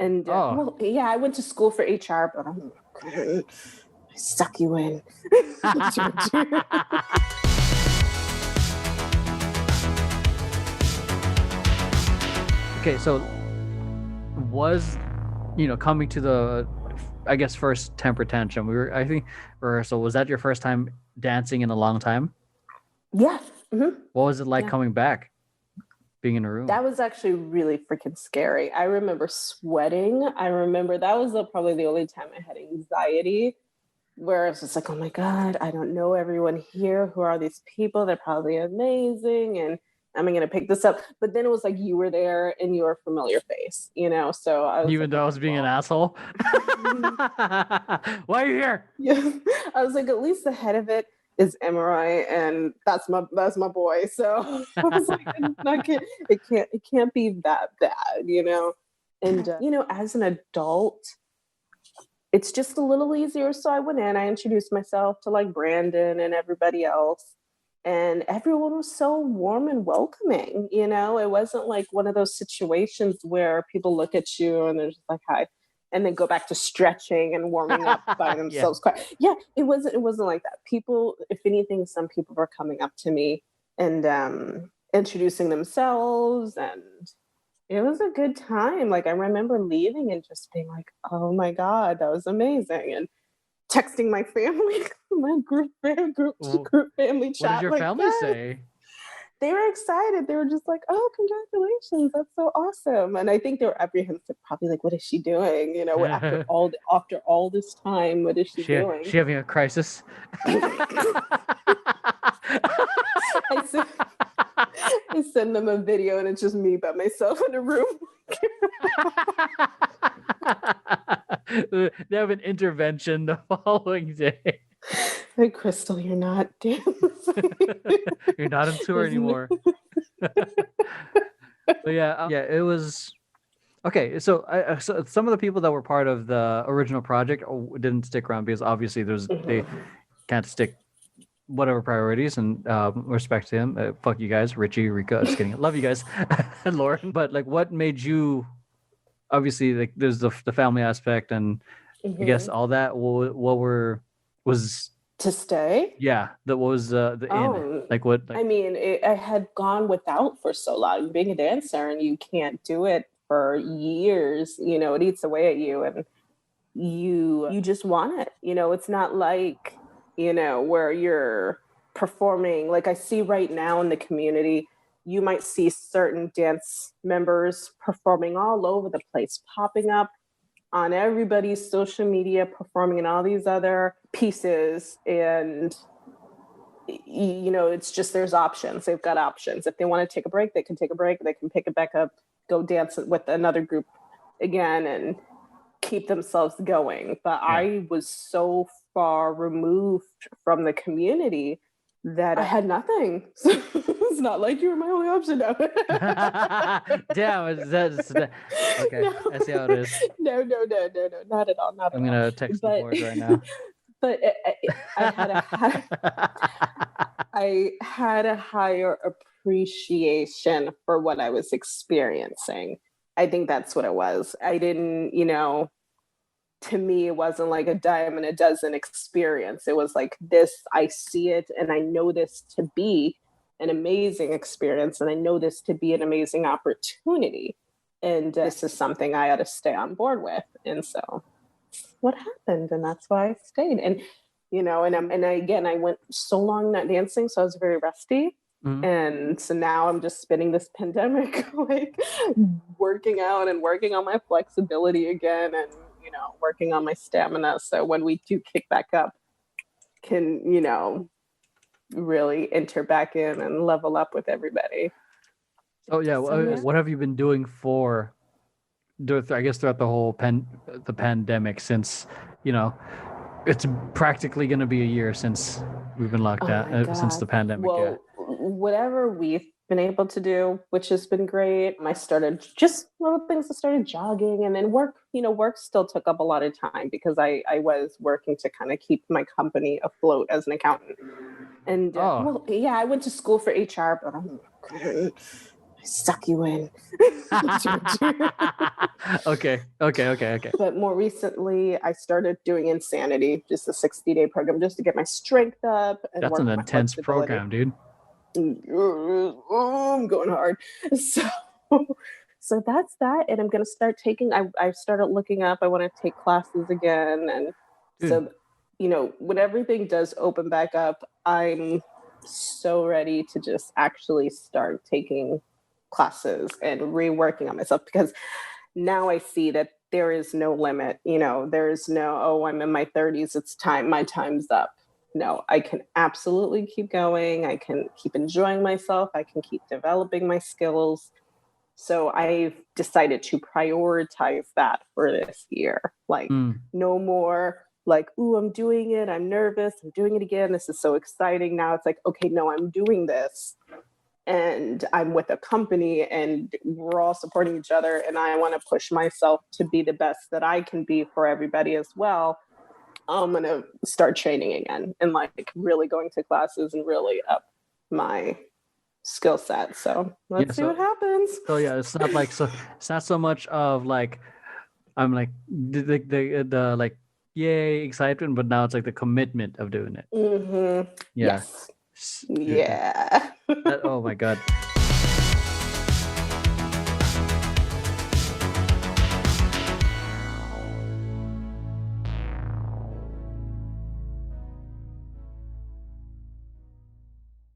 And Oh. well, yeah, I went to school for HR, but I suck you in. Okay, so was, coming to the, I guess, first Temper Tantrum, I think, rehearsal, was that your first time dancing in a long time? Yeah. Mm-hmm. What was it like Yeah. coming back, being in a room? That was actually really freaking scary. I remember sweating. I remember that was probably the only time I had anxiety, where it's just like, oh my God, I don't know everyone here. Who are these people? They're probably amazing. And am I going to pick this up? But then it was like you were there and you were a familiar face, So I was Even though I was being an asshole? Why are you here? Yeah. I was like, at least the head of it is Emery, and that's my boy. So I was like, it can't be that bad, And as an adult, it's just a little easier. So I went in, I introduced myself to like Brandon and everybody else. And everyone was so warm and welcoming, It wasn't like one of those situations where people look at you and they're just like, hi, and then go back to stretching and warming up by themselves. Yeah, it wasn't like that. People, if anything, some people were coming up to me and introducing themselves, and it was a good time. Like I remember leaving and just being like, oh my God, that was amazing. And texting my family, my group family chat. What did your family say? They were excited. They were just like, oh, congratulations. That's so awesome. And I think they were apprehensive, probably like, what is she doing? After all this time, what is she doing? She having a crisis? I send them a video and it's just me by myself in a room. They have an intervention the following day. Like, Krystle, you're not dancing. You're not on tour anymore. But yeah, it was okay. So, so some of the people that were part of the original project didn't stick around because obviously they can't stick whatever priorities, and respect to him. Fuck you guys, Richie, Rika. Just kidding. Love you guys, and Lauren. But like, what made you? Obviously, like, there's the family aspect, and I guess all that. What was to stay? Yeah, that was the end. Like what? Like, I mean, I had gone without for so long. Being a dancer and you can't do it for years. It eats away at you, and you just want it. It's not like where you're performing. Like I see right now in the community, you might see certain dance members performing all over the place, popping up on everybody's social media, performing in all these other pieces. And, it's just, there's options. They've got options. If they want to take a break, they can take a break. They can pick it back up, go dance with another group again, and keep themselves going. But yeah. I was so far removed from the community that I had nothing. So it's not like you were my only option now. Damn, okay. No. I see how it is. No, not at all. I'm gonna text the board right now. But I had a higher appreciation for what I was experiencing. I think that's what it was. I didn't, to me, it wasn't like a dime and a dozen experience. It was like this, I see it and I know this to be an amazing experience, and I know this to be an amazing opportunity. And this is something I ought to stay on board with. And so what happened, and that's why I stayed. And, I went so long not dancing, so I was very rusty. Mm-hmm. And so now I'm just spending this pandemic like working out and working on my flexibility again, and working on my stamina. So when we do kick back up, can, really enter back in and level up with everybody. Oh yeah. What have you been doing I guess throughout the whole the pandemic, since, it's practically going to be a year since we've been locked down, since the pandemic. Well, whatever we've been able to do, which has been great. I started just little things. I started jogging, and then work still took up a lot of time because I was working to kind of keep my company afloat as an accountant. And I went to school for HR, but I suck you in. Okay. But more recently, I started doing Insanity, just a 60-day program, just to get my strength up and That's work an on my intense flexibility. program, dude. I'm going hard. So that's that. And I'm going to start taking, I started looking up, I want to take classes again. And Dude. so, you know, when everything does open back up, I'm so ready to just actually start taking classes and reworking on myself, because now I see that there is no limit. You know, there's no, oh, I'm in my 30s, it's time, my time's up. No, I can absolutely keep going. I can keep enjoying myself. I can keep developing my skills. So I've decided to prioritize that for this year. Like, no more like, ooh, I'm doing it. I'm nervous. I'm doing it again. This is so exciting. Now it's like, okay, no, I'm doing this. And I'm with a company and we're all supporting each other. And I want to push myself to be the best that I can be for everybody as well. I'm going to start training again and like really going to classes and really up my skill set. So let's see what happens. So yeah, it's not like, so it's not so much of like, I'm like the like, yay, excitement, but now it's like the commitment of doing it. Mm-hmm. Yeah. Yes. Yeah. Oh my God.